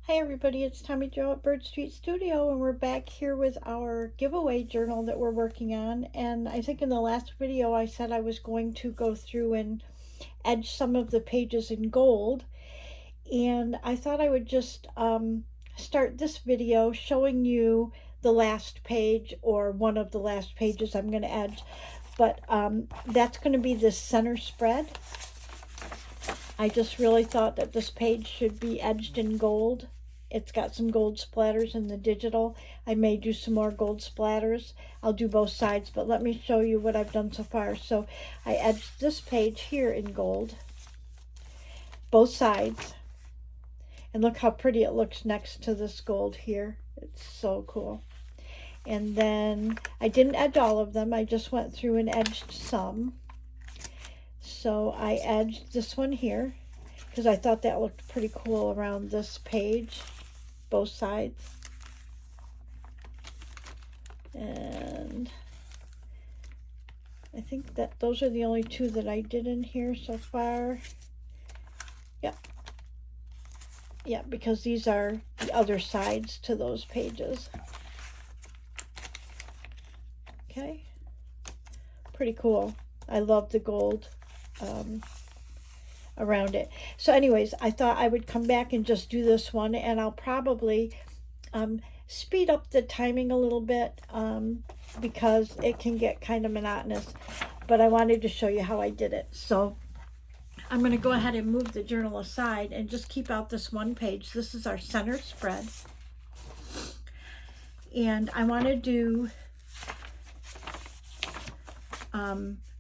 Hi everybody, it's Tommy Jo at Bird Street Studio, and we're back here with our giveaway journal that we're working on. And I think in the last video I said I was going to go through and edge some of the pages in gold, and I thought I would just start this video showing you the last page, or one of the last pages I'm going to edge. But that's going to be this center spread. I just really thought that this page should be edged in gold. It's got some gold splatters in the digital. I may do some more gold splatters. I'll do both sides, but let me show you what I've done so far. So I edged this page here in gold, both sides. And look how pretty it looks next to this gold here. It's so cool. And then I didn't edge all of them. I just went through and edged some. So I edged this one here because I thought that looked pretty cool around this page, both sides. And I think that those are the only two that I did in here so far. Yeah, because these are the other sides to those pages. Okay, pretty cool. I love the gold around it. So anyways, I thought I would come back and just do this one, and I'll probably speed up the timing a little bit because it can get kind of monotonous, but I wanted to show you how I did it. So I'm going to go ahead and move the journal aside and just keep out this one page. This is our center spread, and I want to do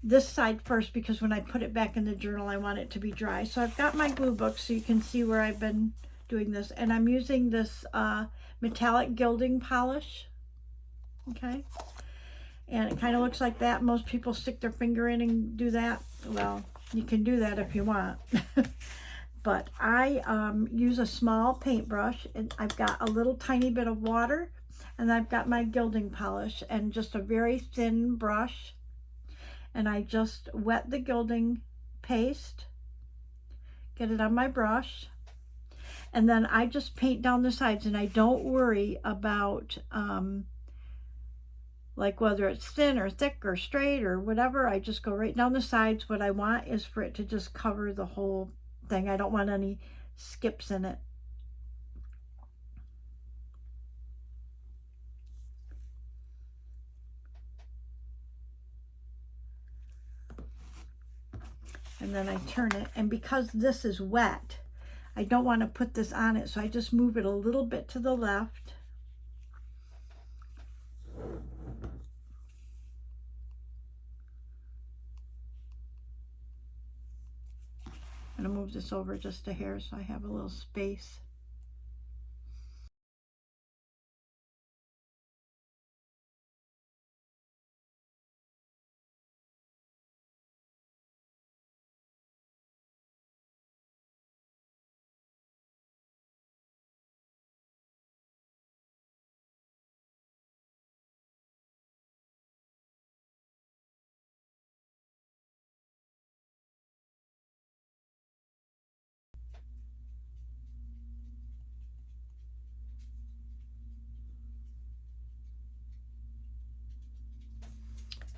this side first because when I put it back in the journal I want it to be dry. So I've got my glue book so you can see where I've been doing this, and I'm using this metallic gilding polish. Okay, and it kind of looks like that. Most people stick their finger in and do that. Well, you can do that if you want. But I use a small paintbrush, and I've got a little tiny bit of water, and I've got my gilding polish and just a very thin brush. And I just wet the gilding paste, get it on my brush, and then I just paint down the sides, and I don't worry about like whether it's thin or thick or straight or whatever. I just go right down the sides. What I want is for it to just cover the whole thing. I don't want any skips in it. And then I turn it, and because this is wet, I don't want to put this on it, so I just move it a little bit to the left. I'm going to move this over just a hair so I have a little space.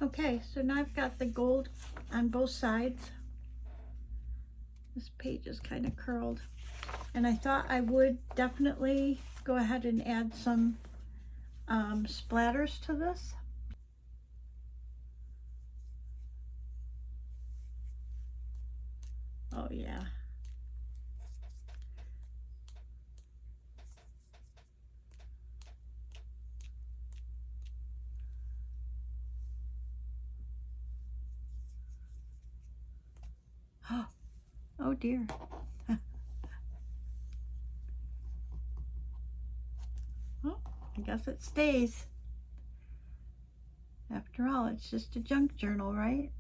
Okay, so now I've got the gold on both sides. This page is kind of curled, and I thought I would definitely go ahead and add some splatters to this. Oh yeah. Oh dear. Well, I guess it stays. After all, it's just a junk journal, right?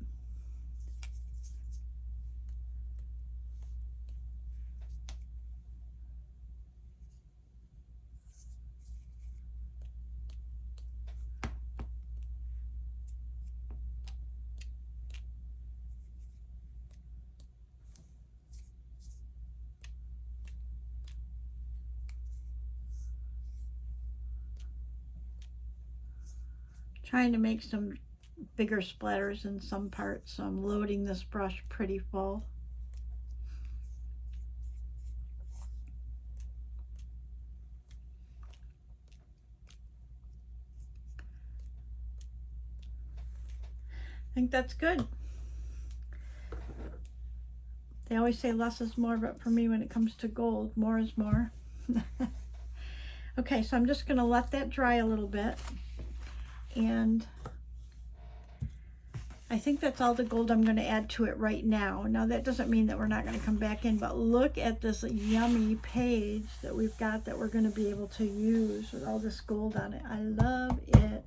Trying to make some bigger splatters in some parts, so I'm loading this brush pretty full. I think that's good. They always say less is more, but for me, when it comes to gold, more is more. Okay, so I'm just going to let that dry a little bit. And I think that's all the gold I'm going to add to it right now. Now, that doesn't mean that we're not going to come back in, but look at this yummy page that we've got that we're going to be able to use with all this gold on it. I love it.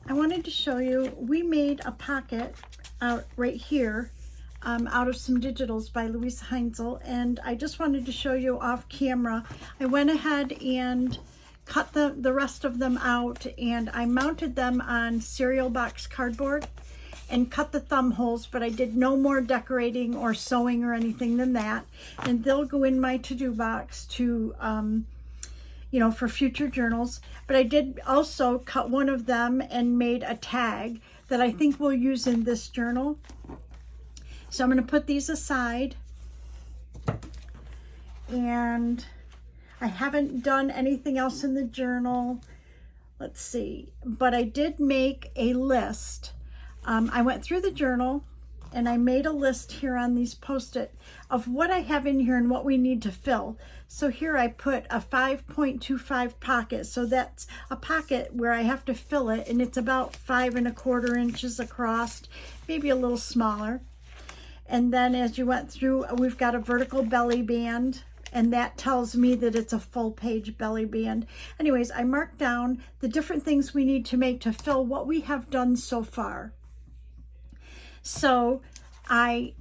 I wanted to show you, we made a pocket out right here out of some digitals by Louise Heinzel, and I just wanted to show you off camera. I went ahead and cut the rest of them out, and I mounted them on cereal box cardboard and cut the thumb holes, but I did no more decorating or sewing or anything than that, and they'll go in my to-do box to you know, for future journals. But I did also cut one of them and made a tag that I think we'll use in this journal. So I'm going to put these aside, and I haven't done anything else in the journal. Let's see, but I did make a list. I went through the journal and I made a list here on these Post-it of what I have in here and what we need to fill. So here I put a 5.25 pocket. So that's a pocket where I have to fill it, and it's about 5¼ inches across, maybe a little smaller. And then as you went through, we've got a vertical belly band, and that tells me that it's a full page belly band. Anyways, I marked down the different things we need to make to fill what we have done so far. So I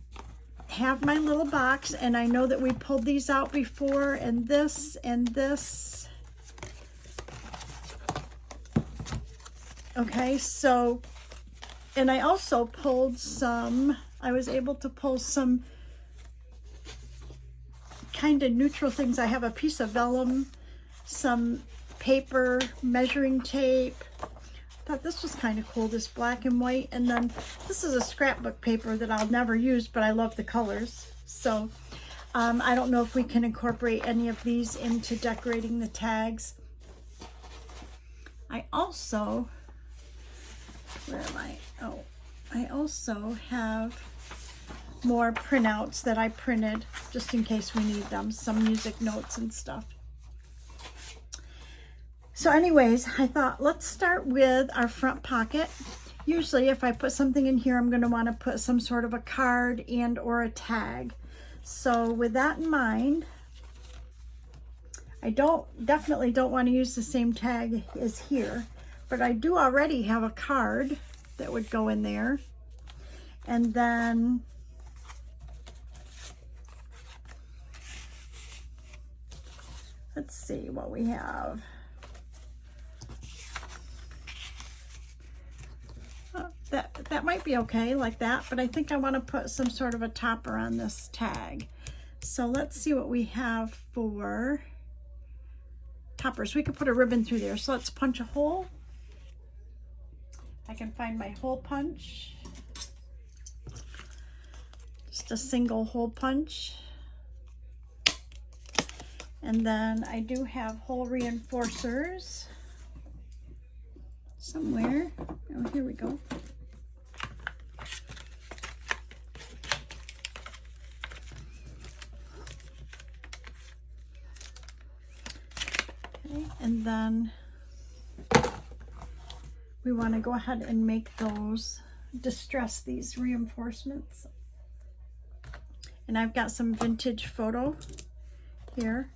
have my little box, and I know that we pulled these out before, and this and this. Okay, so, and I also pulled some, I was able to pull some kind of neutral things. I have a piece of vellum, some paper, measuring tape. Thought this was kind of cool, this black and white. And then this is a scrapbook paper that I'll never use, but I love the colors. So I don't know if we can incorporate any of these into decorating the tags. I also, where am I? Oh, I also have more printouts that I printed just in case we need them, some music notes and stuff. So anyways, I thought let's start with our front pocket. Usually if I put something in here, I'm going to want to put some sort of a card and or a tag. So with that in mind, I definitely don't want to use the same tag as here, but I do already have a card that would go in there. And then let's see what we have. That might be okay like that, but I think I want to put some sort of a topper on this tag. So let's see what we have for toppers. We could put a ribbon through there. So let's punch a hole. I can find my hole punch. Just a single hole punch. And then I do have hole reinforcers somewhere. Oh, here we go. Okay, and then we want to go ahead and make those, distress these reinforcements. And I've got some vintage photo here.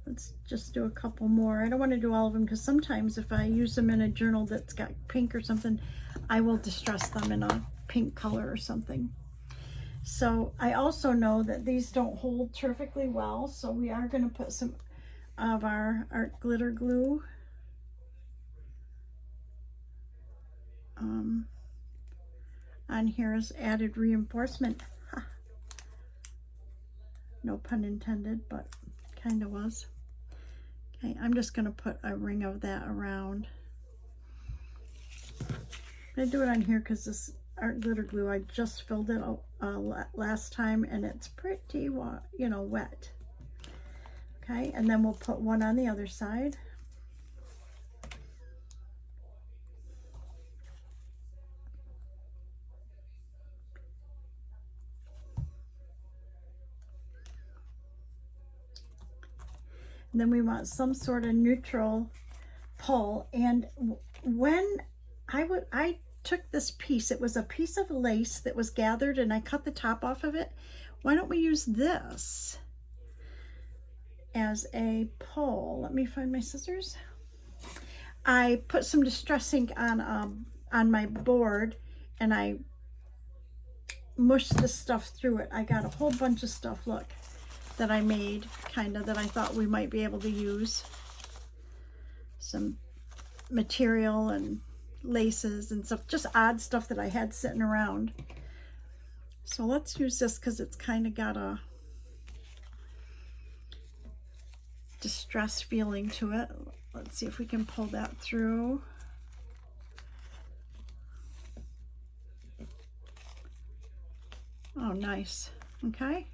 Let's just do a couple more. I don't want to do all of them because sometimes if I use them in a journal that's got pink or something, I will distress them in a pink color or something. So I also know that these don't hold terrifically well, so we are going to put some of our art glitter glue. on here as added reinforcement. No pun intended, but kind of was. Okay, I'm just going to put a ring of that around. I do it on here because this art glitter glue, I just filled it last time, and it's pretty, wet. Okay, and then we'll put one on the other side. And then we want some sort of neutral pull. And when I took this piece, it was a piece of lace that was gathered, and I cut the top off of it. Why don't we use this as a pull? Let me find my scissors. I put some distress ink on my board, and I mushed the stuff through it. I got a whole bunch of stuff, look, that I made, that I thought we might be able to use. Some material and laces and stuff, just odd stuff that I had sitting around. So let's use this because it's kind of got a distress feeling to it. Let's see if we can pull that through. Oh, nice. Okay.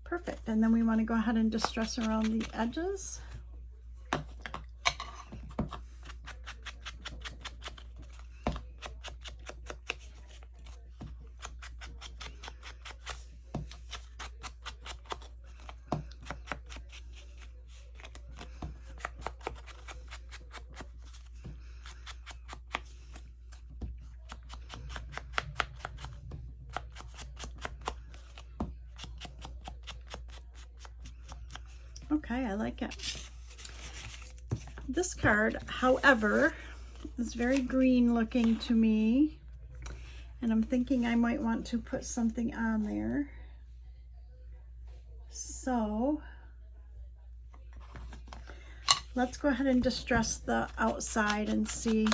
Perfect. And then we want to go ahead and distress around the edges. Okay, I like it. This card, however, is very green looking to me, and I'm thinking I might want to put something on there. So let's go ahead and distress the outside and see.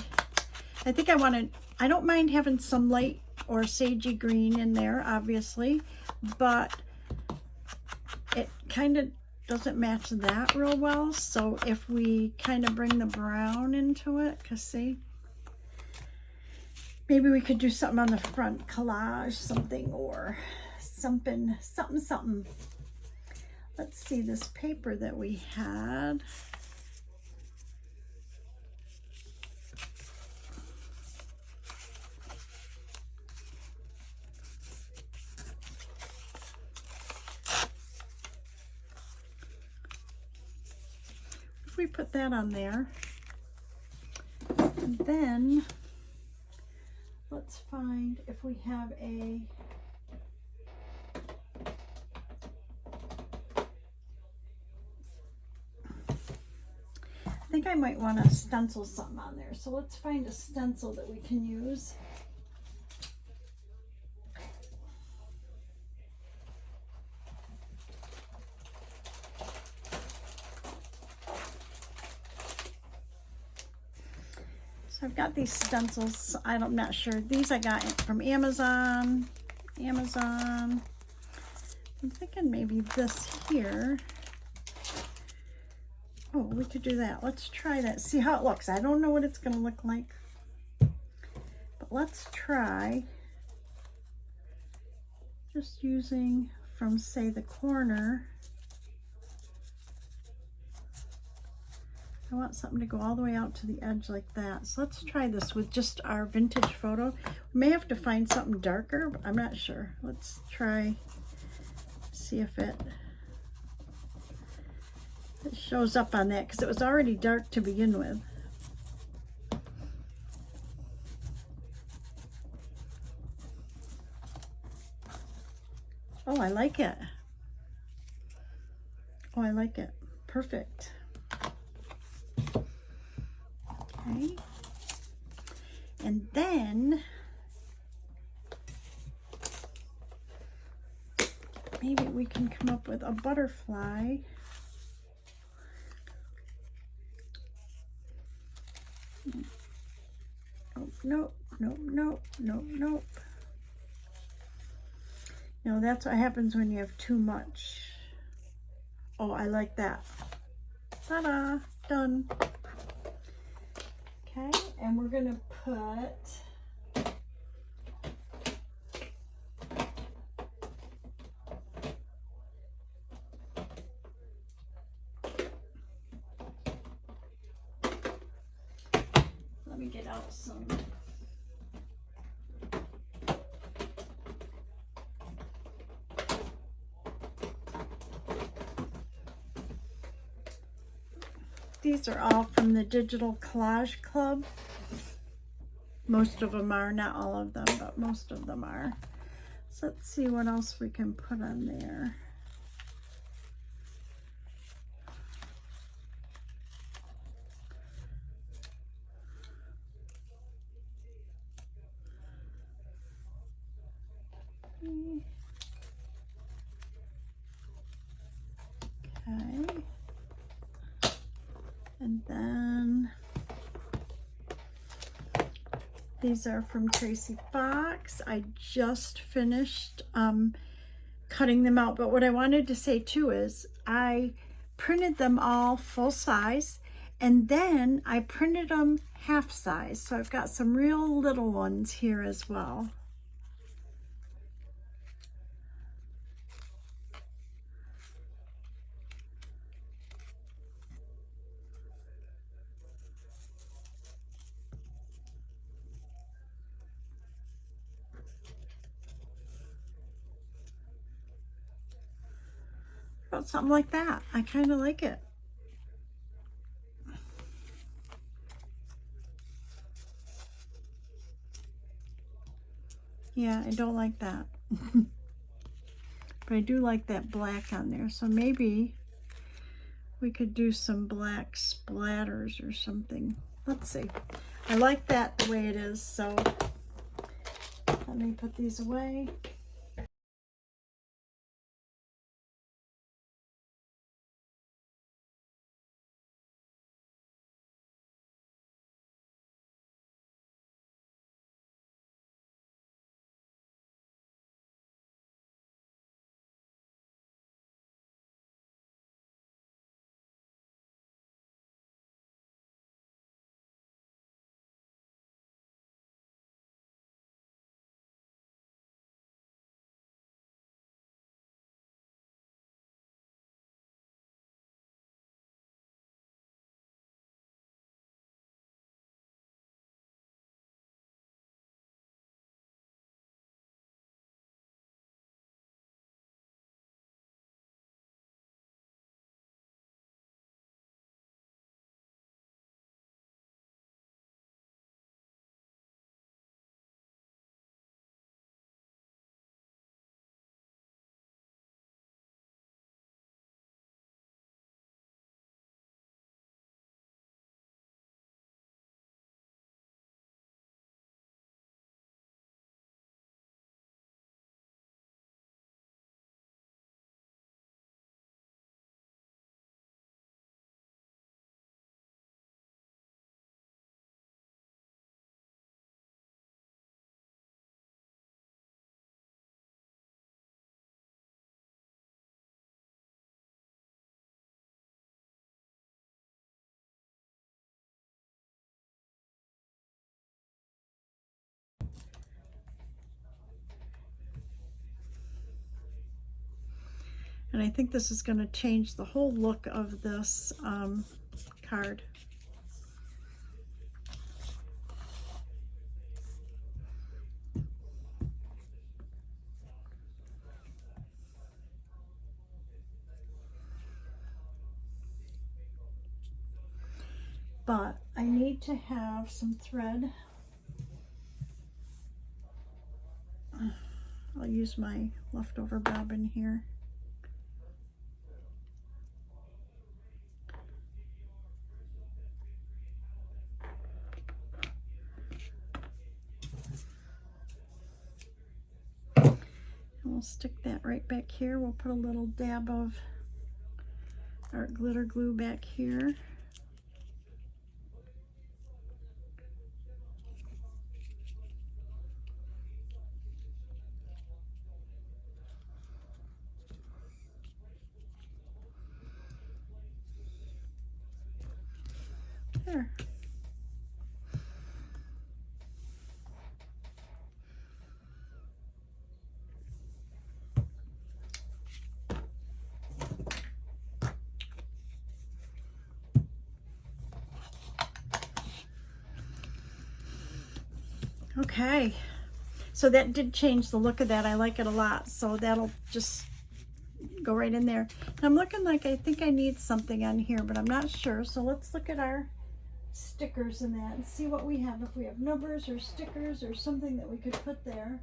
I think I don't mind having some light or sagey green in there, obviously, but it kind of doesn't match that real well. So if we kind of bring the brown into it, because see, maybe we could do something on the front, collage something, or something. Let's see, this paper that we had. We put that on there, and then let's find if we have a I think I might want to stencil something on there, so let's find a stencil that we can use. I've got these stencils. I'm not sure. These I got from Amazon. I'm thinking maybe this here. Oh, we could do that. Let's try that. See how it looks. I don't know what it's going to look like, but let's try just using from, say, the corner. I want something to go all the way out to the edge like that. So let's try this with just our vintage photo. We may have to find something darker, but I'm not sure. Let's try, see if it shows up on that, because it was already dark to begin with. Oh, I like it. Oh, I like it. Perfect. Okay, and then maybe we can come up with a butterfly. nope, nope, nope, nope, nope. You know, that's what happens when you have too much. Oh, I like that. Ta-da, done. Okay, and we're gonna put let me get out some these are all from the Digital Collage Club. Most of them are, not all of them, but most of them are. So let's see what else we can put on there. Okay. And then these are from Tracy Fox. I just finished cutting them out, but what I wanted to say too is I printed them all full size, and then I printed them half size. So I've got some real little ones here as well. About something like that. I kind of like it. Yeah, I don't like that. But I do like that black on there. So maybe we could do some black splatters or something. Let's see. I like that the way it is. So let me put these away. And I think this is going to change the whole look of this card. But I need to have some thread. I'll use my leftover bobbin here. And we'll stick that right back here. We'll put a little dab of art glitter glue back here. there. Okay, so that did change the look of that. I like it a lot, so that'll just go right in there. And I'm looking like I think I need something on here, but I'm not sure. So let's look at our stickers and that and see what we have. If we have numbers or stickers or something that we could put there.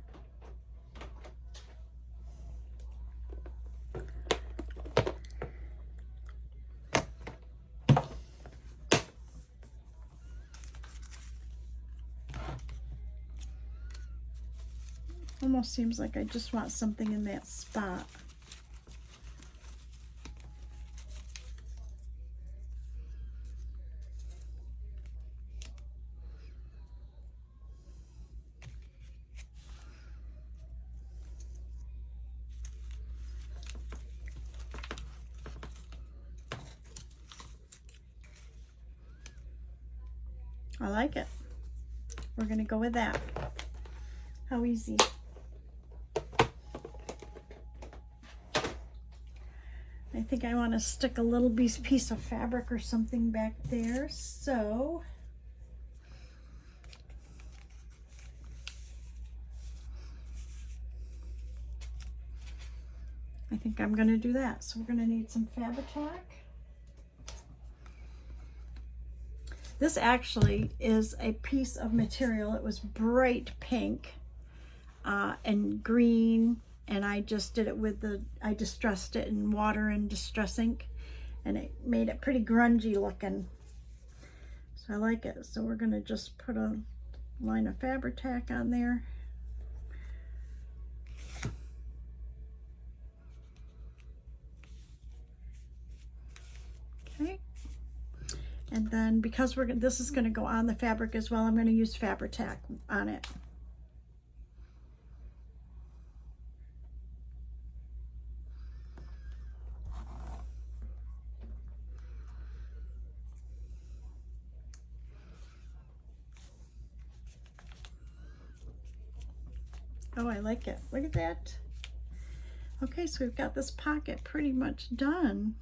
Almost seems like I just want something in that spot. I like it. We're gonna go with that. How easy. I think I want to stick a little piece of fabric or something back there, so I think I'm going to do that. So we're going to need some Fabri-Tac. This actually is a piece of material. It was bright pink and green. And I just did it with I distressed it in water and distress ink, and it made it pretty grungy looking. So I like it. So we're gonna just put a line of Fabri-Tac on there. Okay. And then because this is gonna go on the fabric as well, I'm gonna use Fabri-Tac on it. Oh, I like it. Look at that. Okay, so we've got this pocket pretty much done.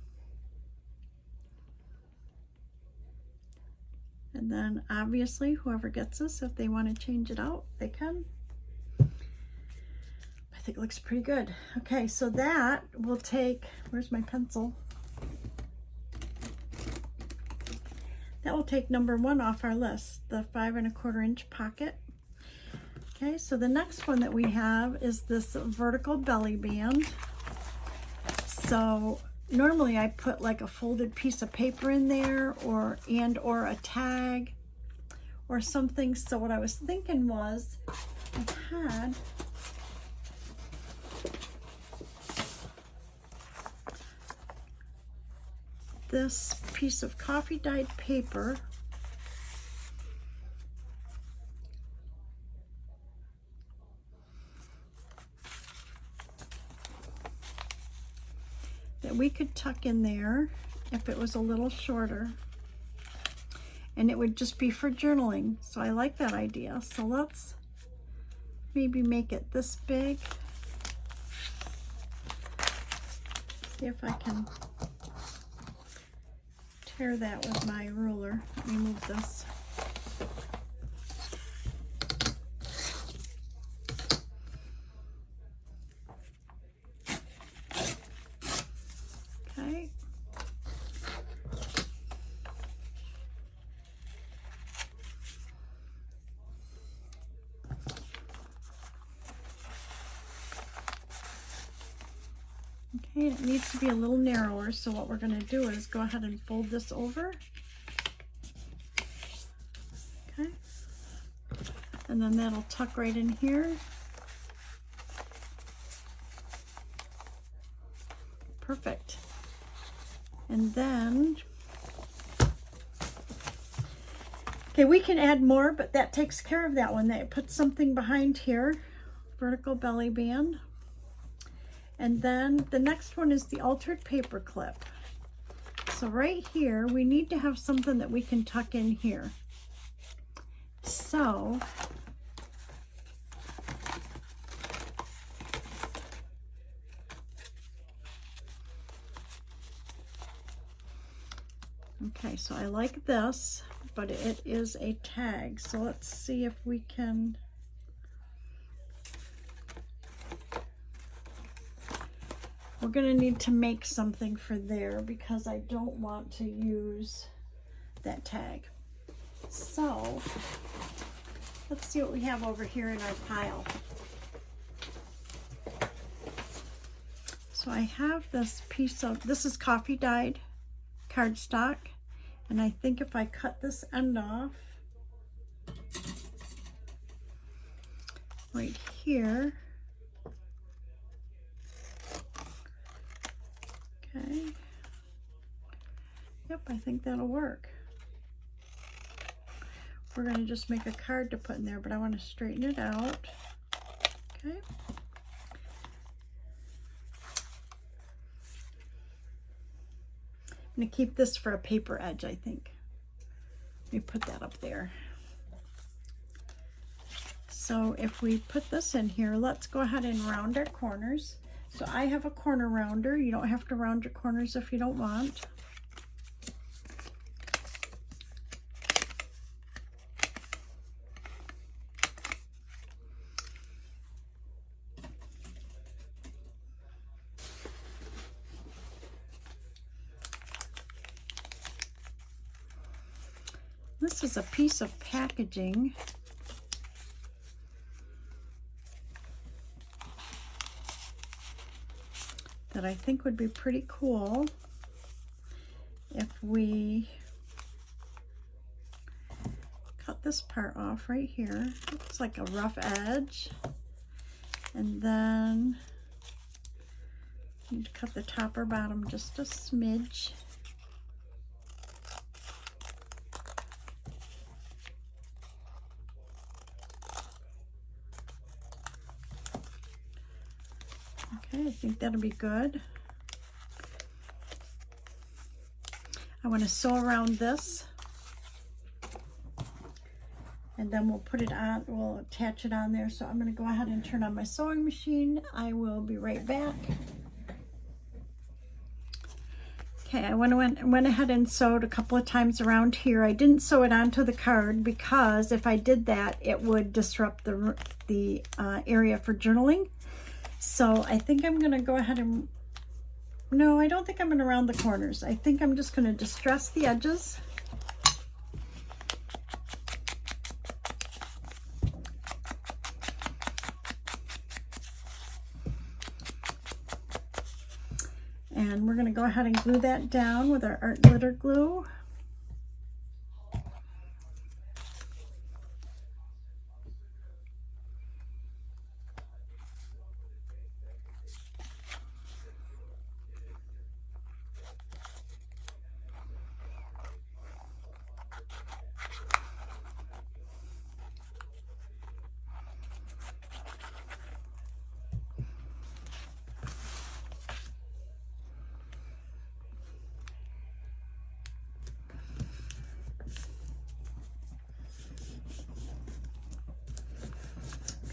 And then obviously whoever gets this, if they want to change it out, they can. I think it looks pretty good. Okay, so that will take, where's my pencil? That will take number 1 off our list, the 5 1/4 inch pocket. Okay, so the next one that we have is this vertical belly band. So normally I put like a folded piece of paper in there or a tag or something. So what I was thinking was I had this piece of coffee dyed paper that we could tuck in there if it was a little shorter, and it would just be for journaling. So I like that idea. So let's maybe make it this big. See if I can tear that with my ruler. Let me move this. Okay. Okay, it needs to be a little narrower, so what we're going to do is go ahead and fold this over. Okay. And then that'll tuck right in here. Perfect. And then, okay, we can add more, but that takes care of that one. That puts something behind here, vertical belly band. And then the next one is the altered paper clip. So right here, we need to have something that we can tuck in here. So okay, so I like this, but it is a tag. So let's see if we can. We're going to need to make something for there because I don't want to use that tag. So let's see what we have over here in our pile. So I have this piece of, this is coffee dyed cardstock, and I think if I cut this end off right here, okay, yep, I think that'll work. We're going to just make a card to put in there, but I want to straighten it out. Okay. I'm going to keep this for a paper edge, I think. Let me put that up there. So if we put this in here, let's go ahead and round our corners. So I have a corner rounder. You don't have to round your corners if you don't want. This is a piece of packaging that I think would be pretty cool if we cut this part off right here. Looks like a rough edge. And then you need to cut the top or bottom just a smidge. Okay, I think that'll be good. I want to sew around this, and then we'll put it on, we'll attach it on there. So I'm going to go ahead and turn on my sewing machine. I will be right back. Okay, I went ahead and sewed a couple of times around here. I didn't sew it onto the card because if I did that, it would disrupt the area for journaling. So I think I'm going to go ahead and, no, I don't think I'm going to round the corners. I think I'm just going to distress the edges. And we're going to go ahead and glue that down with our art glitter glue.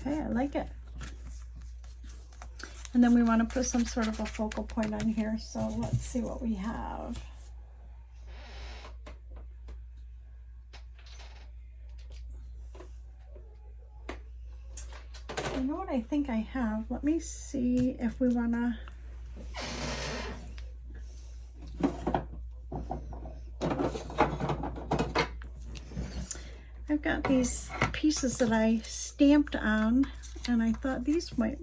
Okay, I like it. And then we want to put some sort of a focal point on here. So let's see what we have. You know what I think I have? Let me see if we want to. I've got these pieces that I stamped on, and I thought this might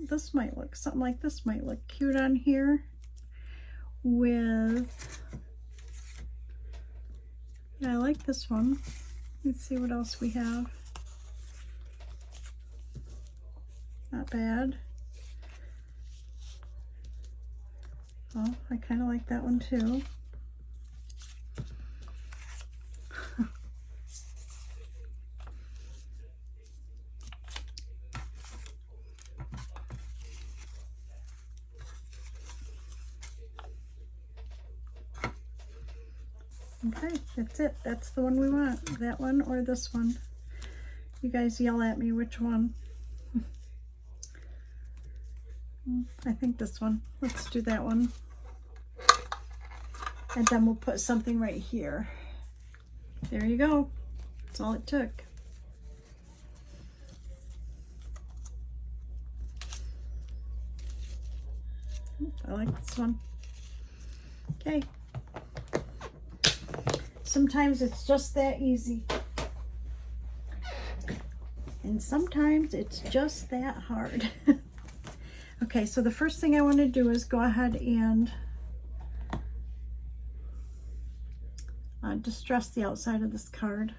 look, something like this might look cute on here with, yeah, I like this one. Let's see what else we have. Not bad. Oh, I kind of like that one too. Okay, that's it. That's the one we want. That one or this one. You guys yell at me which one. I think this one. Let's do that one. And then we'll put something right here. There you go. That's all it took. I like this one. Okay. Sometimes it's just that easy. And sometimes it's just that hard. Okay, so the first thing I want to do is go ahead and distress the outside of this card.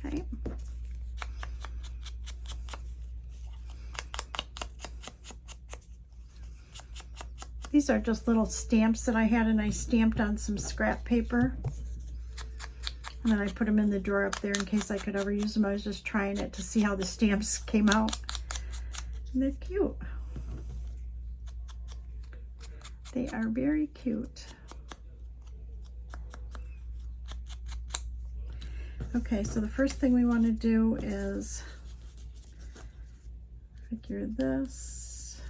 Okay. These are just little stamps that I had, and I stamped on some scrap paper. And then I put them in the drawer up there in case I could ever use them. I was just trying it to see how the stamps came out. And they're cute. They are very cute. Okay, so the first thing we want to do is figure this.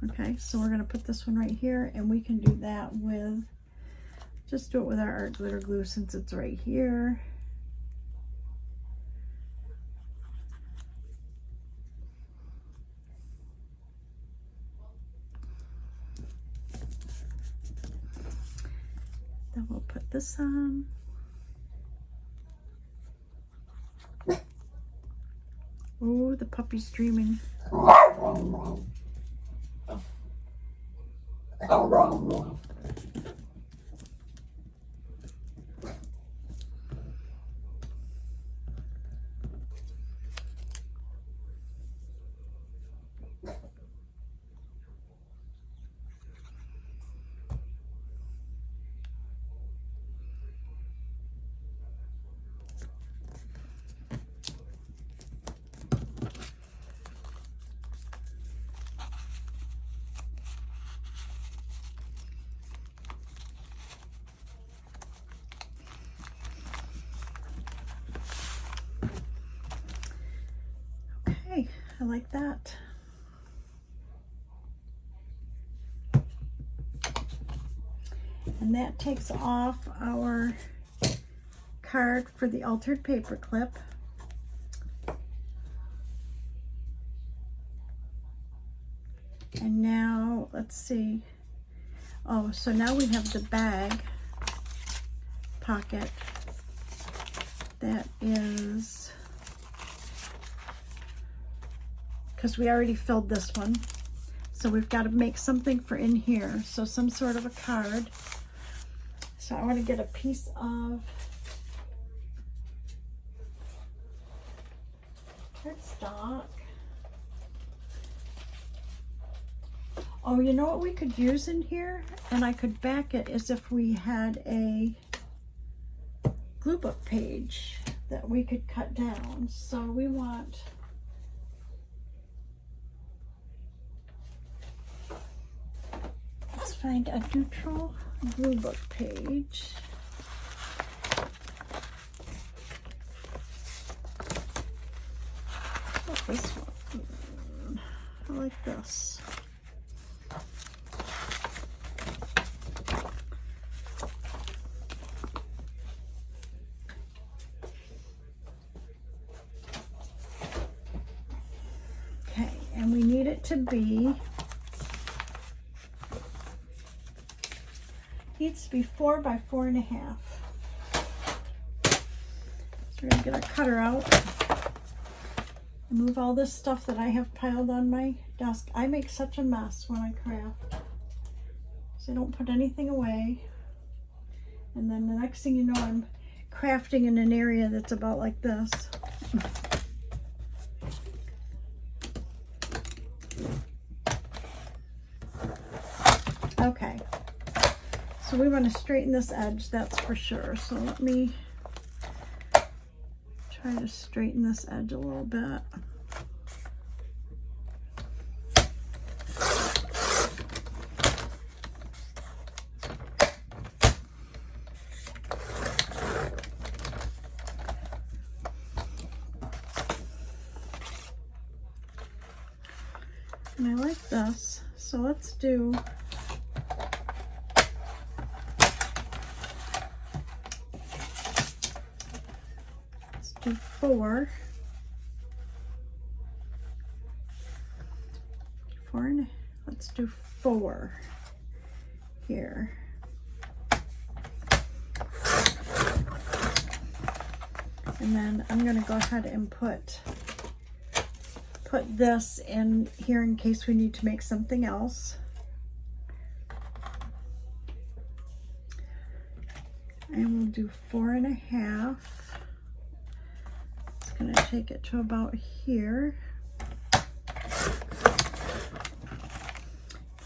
Okay, so we're going to put this one right here, and we can do that with, just do it with our art glitter glue since it's right here. Then we'll put this on. Oh, the puppy's dreaming. Okay, I like that. And that takes off our card for the altered paper clip. And now, let's see. Oh, so now we have the bag pocket that is, because we already filled this one. So we've got to make something for in here. So some sort of a card. So I want to get a piece of cardstock. Oh, you know what we could use in here? And I could back it as if we had a glue book page that we could cut down. So we want, let's find a neutral glue book page. Oh, this one. I like this. Okay, and we need it to be, needs to be 4 by 4.5. So we're gonna get our cutter out and move all this stuff that I have piled on my desk. I make such a mess when I craft, so I don't put anything away. And then the next thing you know, I'm crafting in an area that's about like this. Okay, So we want to straighten this edge, that's for sure. So let me try to straighten this edge a little bit. And I like this, so let's do four. Let's do 4 here. And then I'm going to go ahead and put this in here in case we need to make something else. And we'll do 4.5. It's going to take it to about here.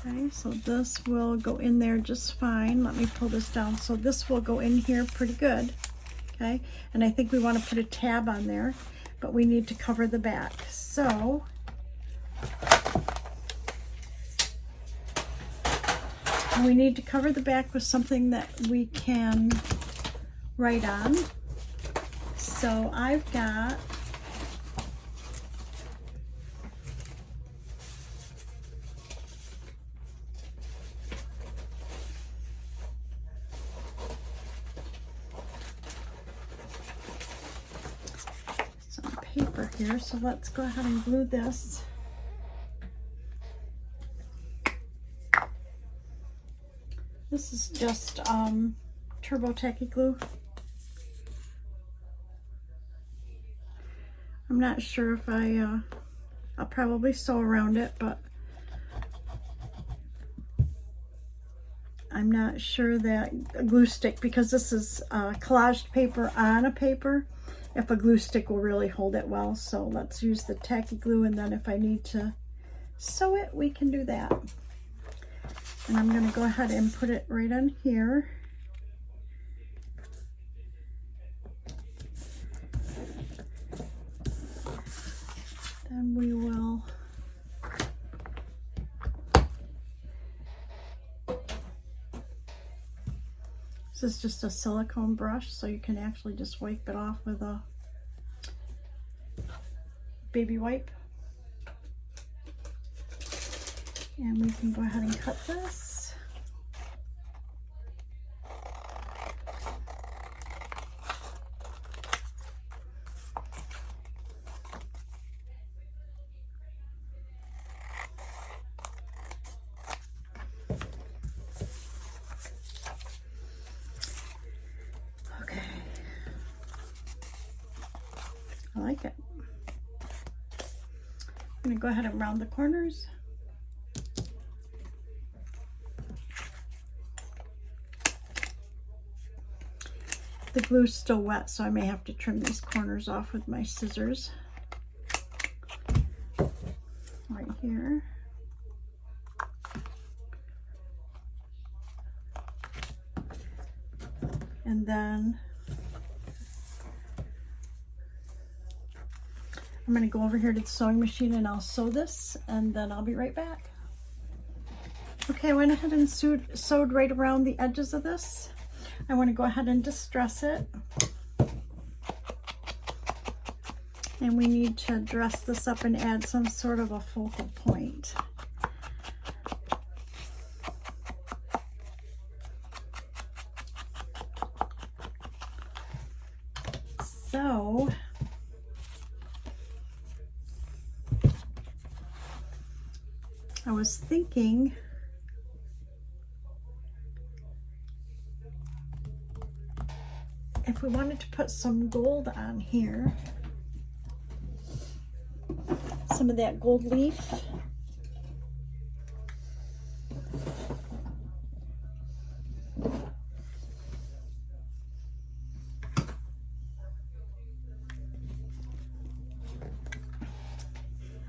Okay, so this will go in there just fine. Let me pull this down. So this will go in here pretty good. Okay, and I think we want to put a tab on there, but we need to cover the back. So we need to cover the back with something that we can write on. So I've got some paper here, so let's go ahead and glue this. This is just Turbo Tacky glue. I'm not sure if I'll probably sew around it, but I'm not sure that a glue stick, because this is collaged paper on a paper, if a glue stick will really hold it well. So let's use the tacky glue, and then if I need to sew it, we can do that. And I'm going to go ahead and put it right on here. Then we will this is just a silicone brush, so you can actually just wipe it off with a baby wipe. And we can go ahead and cut this. Okay. I like it. I'm going to go ahead and round the corners. The glue's still wet, so I may have to trim these corners off with my scissors. Right here. And then I'm going to go over here to the sewing machine and I'll sew this, and then I'll be right back. Okay, I went ahead and sewed right around the edges of this. I want to go ahead and distress it. And we need to dress this up and add some sort of a focal point. So I was thinking if we wanted to put some gold on here, some of that gold leaf.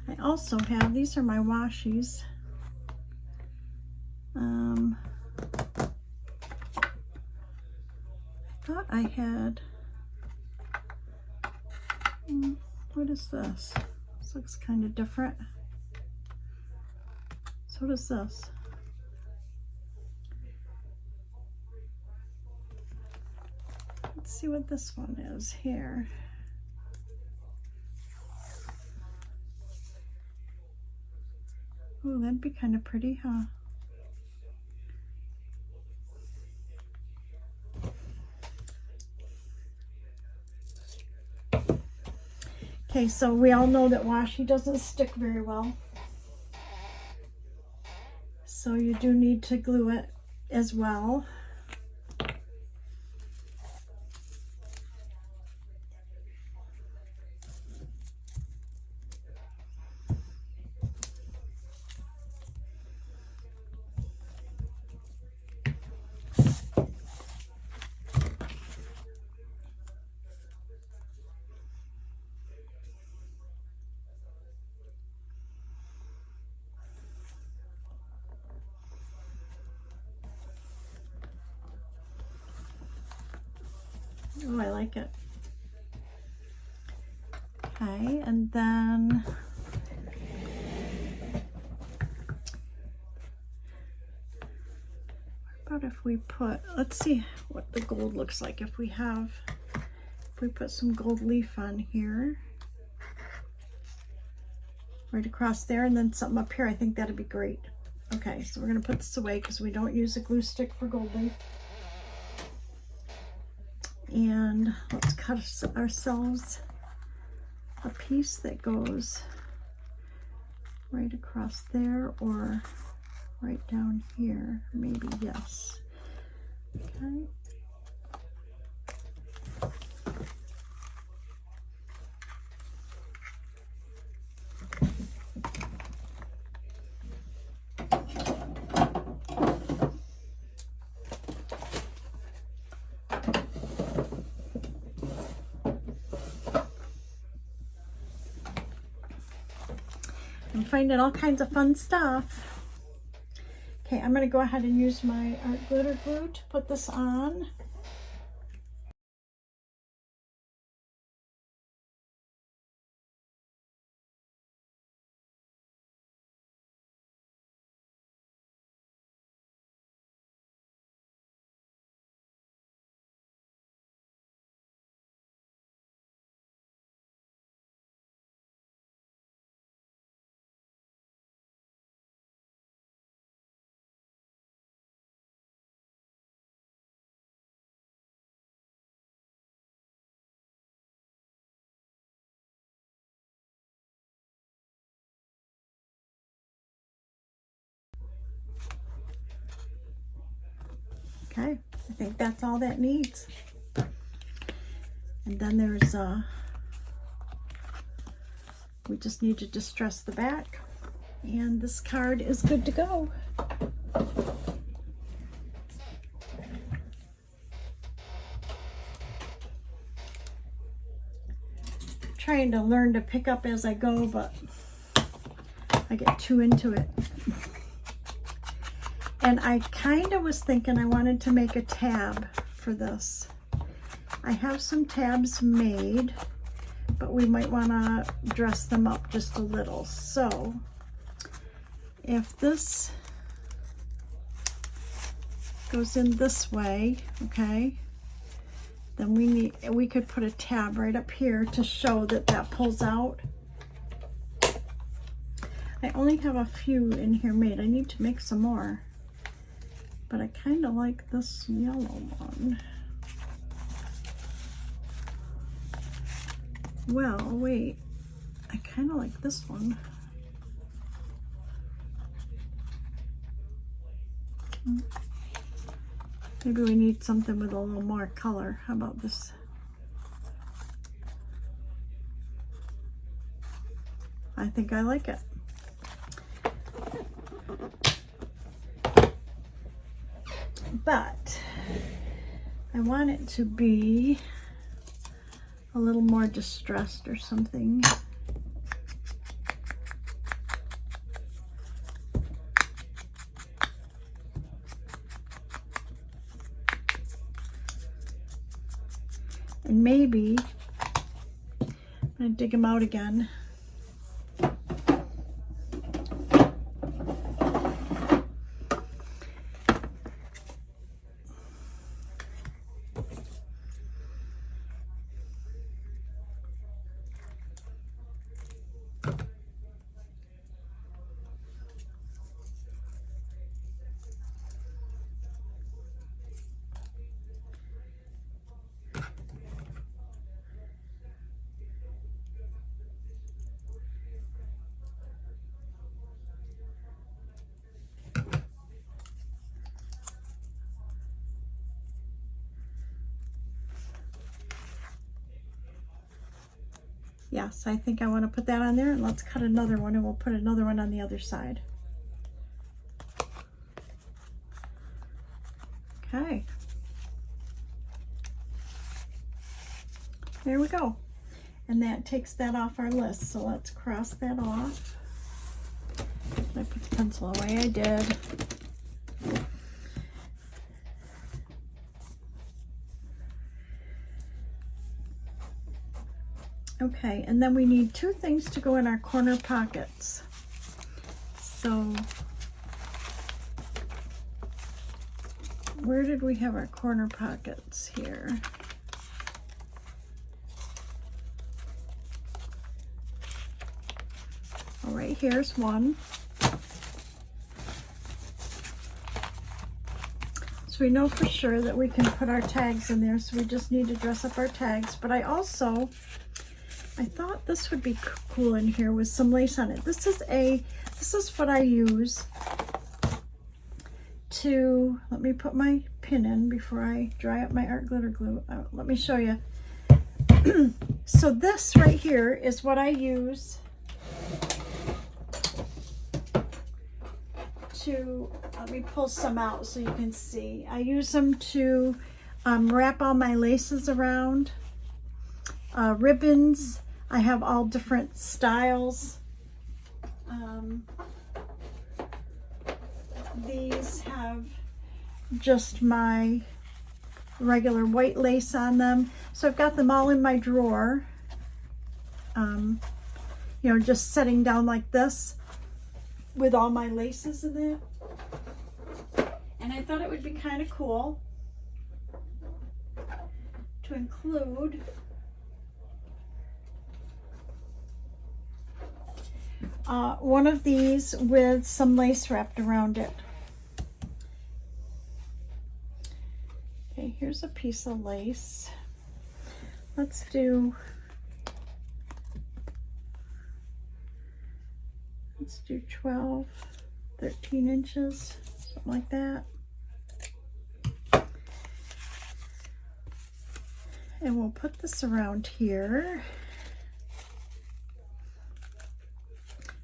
I also have, these are my washies. thought I had, what is this? This looks kind of different. So what is this? Let's see what this one is here. Oh, that'd be kind of pretty, huh? Okay, so we all know that washi doesn't stick very well. So you do need to glue it as well. Oh, I like it. Okay, and then what about if we put, let's see what the gold looks like if we put some gold leaf on here. Right across there, and then something up here. I think that'd be great. Okay, so we're gonna put this away because we don't use a glue stick for gold leaf. And let's cut ourselves a piece that goes right across there or right down here, maybe, yes. Okay. I'm finding all kinds of fun stuff. Okay, I'm going to go ahead and use my art glitter glue to put this on. Okay, I think that's all that needs. And then there's, we just need to distress the back. And this card is good to go. Trying to learn to pick up as I go, but I get too into it. And I kind of was thinking I wanted to make a tab for this. I have some tabs made, but we might want to dress them up just a little. So if this goes in this way, okay, then we could put a tab right up here to show that that pulls out. I only have a few in here made. I need to make some more, but I kind of like this yellow one. Well, wait, I kind of like this one. Maybe we need something with a little more color. How about this? I think I like it. But I want it to be a little more distressed or something. And maybe I'm going to dig them out again. Yes, I think I want to put that on there, and let's cut another one, and we'll put another one on the other side. Okay. There we go. And that takes that off our list. So let's cross that off. Did I put the pencil away? I did. Okay, and then we need two things to go in our corner pockets. So where did we have our corner pockets here? All right, here's one. So we know for sure that we can put our tags in there, so we just need to dress up our tags. But I thought this would be cool in here with some lace on it. This is what I use to, let me put my pin in before I dry up my art glitter glue. Let me show you. So this right here is what I use to, let me pull some out so you can see. I use them to wrap all my laces around. Ribbons, I have all different styles. These have just my regular white lace on them. So I've got them all in my drawer. You know, just setting down like this with all my laces in there. And I thought it would be kind of cool to include one of these with some lace wrapped around it. Okay, here's a piece of lace. Let's do 12, 13 inches, something like that. And we'll put this around here.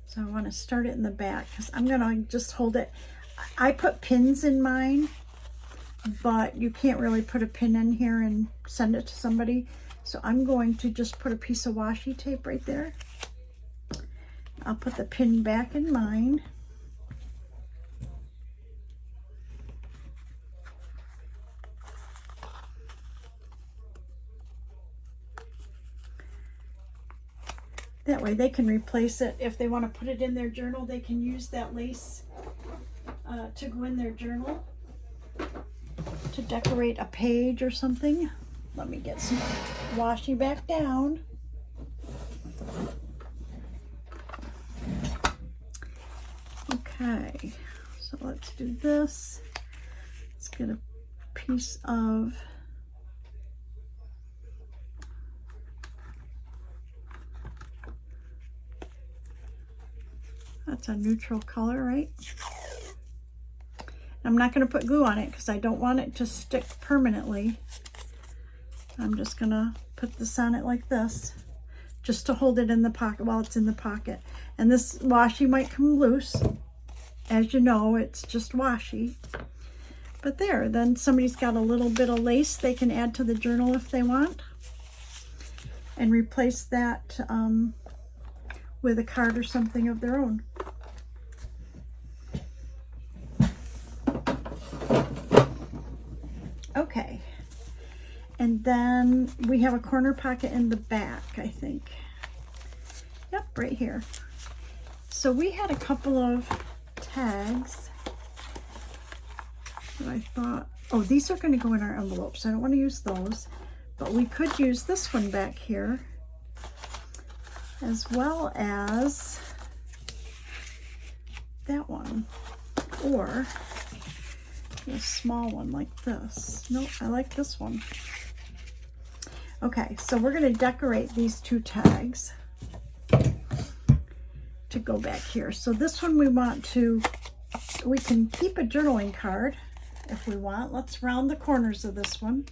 So I want to start it in the back because I'm going to just hold it. I put pins in mine, but you can't really put a pin in here and send it to somebody. So I'm going to just put a piece of washi tape right there. I'll put the pin back in mine. That way they can replace it. If they want to put it in their journal, they can use that lace to go in their journal to decorate a page or something. Let me get some washi back down. Okay, so let's do this. Let's get a piece of that's a neutral color, right? I'm not going to put glue on it because I don't want it to stick permanently. I'm just going to put this on it like this, just to hold it in the pocket while it's in the pocket. And this washi might come loose. As you know, it's just washi. But there, then somebody's got a little bit of lace they can add to the journal if they want. And replace that with a card or something of their own. Okay. And then we have a corner pocket in the back, I think. Yep, right here. So we had a couple of tags that I thought, oh, these are going to go in our envelopes. I don't want to use those, but we could use this one back here, as well as that one, or a small one like this. Nope, I like this one. Okay, so we're going to decorate these two tags to go back here. So this one we can keep a journaling card if we want. Let's round the corners of this one.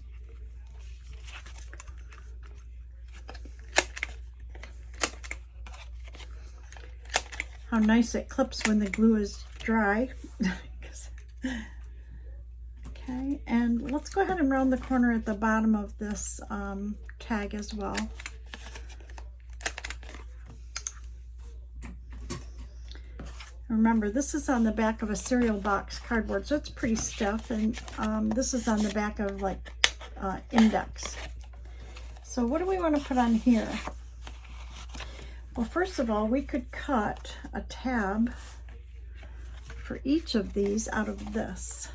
How nice it clips when the glue is dry. Okay, and let's go ahead and round the corner at the bottom of this tag as well. Remember, this is on the back of a cereal box cardboard, so it's pretty stiff, and this is on the back of like index. So what do we want to put on here? Well, first of all, we could cut a tab for each of these out of this.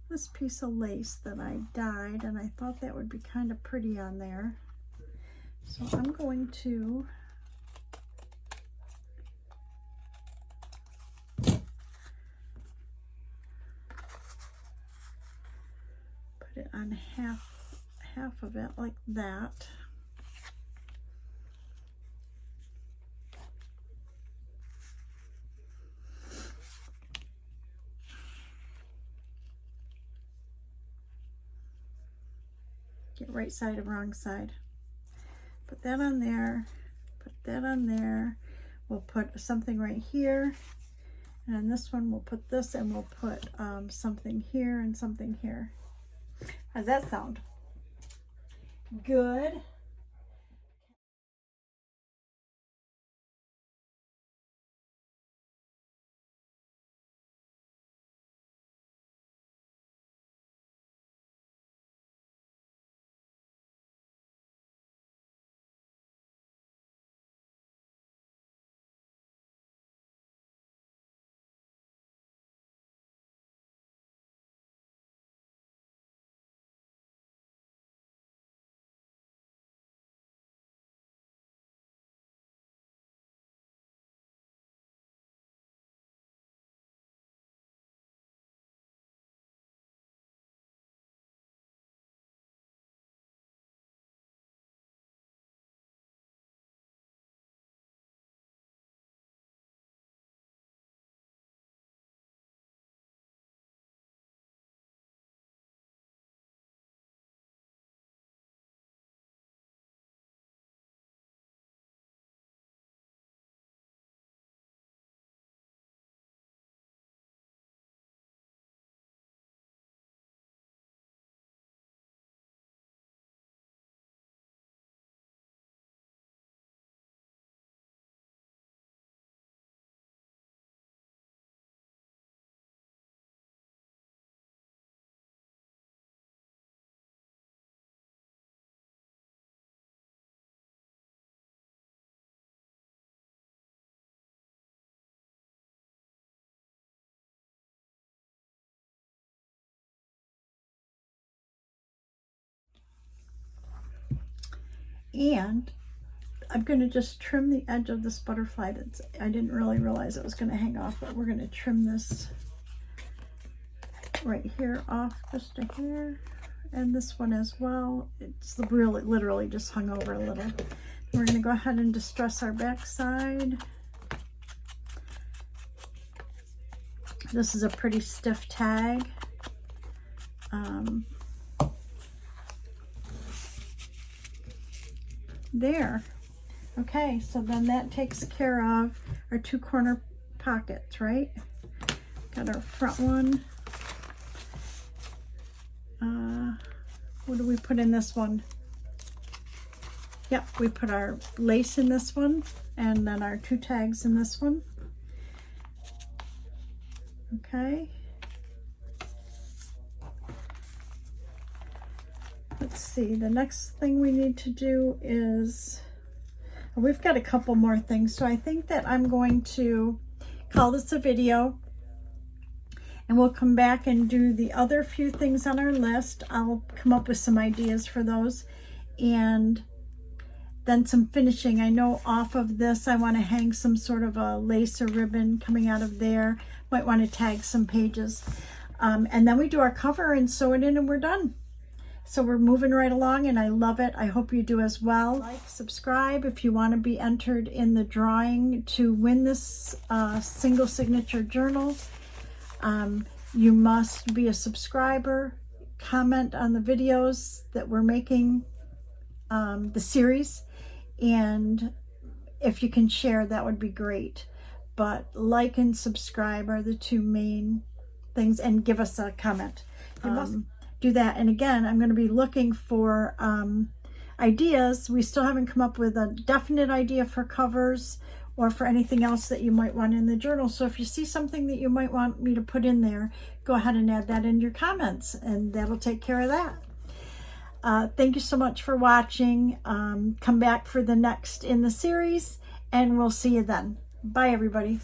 This piece of lace that I dyed, and I thought that would be kind of pretty on there. So I'm going to put it on half of it like that. Get right side and wrong side. Put that on there, put that on there. We'll put something right here, and on this one we'll put this, and we'll put something here and something here. How's that sound? Good. And I'm going to just trim the edge of this butterfly. I didn't really realize it was going to hang off, but we're going to trim this right here off just a hair, and this one as well. It's really literally just hung over a little. We're going to go ahead and distress our back side. This is a pretty stiff tag. There. Okay, so then that takes care of our 2 corner pockets, right? Got our front one. What do we put in this one? Yep, we put our lace in this one, and then our 2 tags in this one. Okay. Let's see, the next thing we need to do is, we've got a couple more things, so I think that I'm going to call this a video, and we'll come back and do the other few things on our list. I'll come up with some ideas for those, and then some finishing. I know off of this I want to hang some sort of a lace or ribbon coming out of there. Might want to tag some pages. And then we do our cover and sew it in and we're done. So we're moving right along and I love it. I hope you do as well. Like, subscribe if you want to be entered in the drawing to win this single signature journal. You must be a subscriber, comment on the videos that we're making, the series, and if you can share, that would be great. But like and subscribe are the 2 main things, and give us a comment. You must do that. And again, I'm going to be looking for ideas. We still haven't come up with a definite idea for covers or for anything else that you might want in the journal. So if you see something that you might want me to put in there, go ahead and add that in your comments, and that'll take care of that. Thank you so much for watching. Come back for the next in the series, and we'll see you then. Bye, everybody.